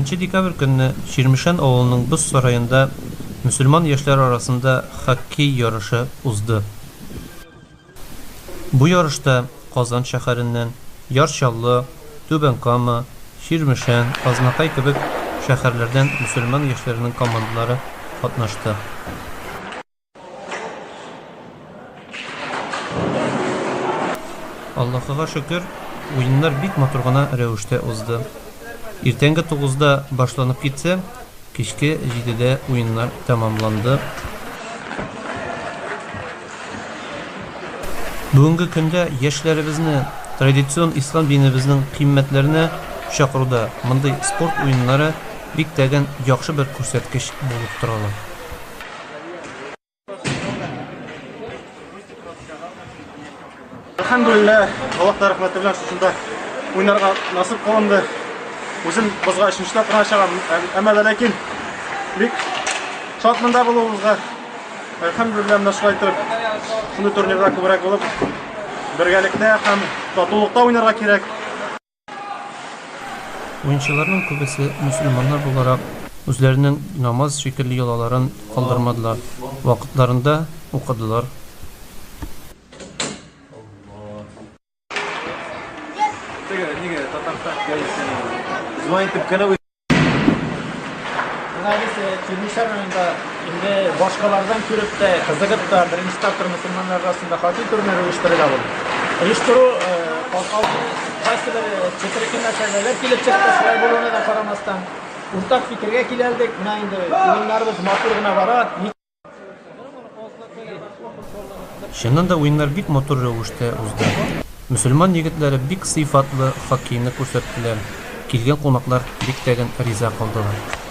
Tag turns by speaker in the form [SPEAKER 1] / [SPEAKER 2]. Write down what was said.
[SPEAKER 1] 1 декабрь көнне Чирмешән авылының Боз сарайында мөселман яшьләр арасында хоккей ярышы узды. Бу ярышта Казан шәһәреннән Ярчаллы, Түбән Кама, Чирмешән, Азнакай кебек шәһәрләрдән мөселман яшьләренең командалары катнашты. Аллаһыга шөкер, уеннар бик матур гына рәвештә узды. Иртәнге 9-да башланып китсә, кичке 7-дә уеннар тәмамланды. Бүгенге көндә яшьләребезне традицион ислам динебезнең кыйммәтләренә чакыруда мондый спорт уеннары бик тәгән яхшы бер күрсәткеч булып торалар.
[SPEAKER 2] Elhamdülillah, Allah'ta rahmeti bilen şunda oynarga nasip kılındı. Özüm bozga 3-nji tapkır aşagam, ama lakin bik şatmanda bolubuzga elhamdülillah mına şulay turib, şunday turnirda köбрәк булып, birgalikdə һәм татулыкта oynarga кирәк.
[SPEAKER 1] Уенчыларның күбесе мөселманнар буларак үзләренең намаз шикелле ялаларын калдырмадылар, вакытларында укыдылар.
[SPEAKER 3] Çirmişler önünde şimdi başkalardan görüp de kızıgıp da birinci taptır Müslümanlar arasında hati turniri uyuşturuyor. Uyuşturu kaysı bir çetirkin meseleler kilip çıktı şuraya buluna da karamastan. Urtak fikirge kileldik. Şimdi oyunlarımız maturuna varat.
[SPEAKER 1] Шуннан да уеннар бик матур рәвештә узды. Мөселман егетләре бик сыйфатлы хоккейны күрсәттеләр. Килгән кунаклар бик тәгән риза калдылар.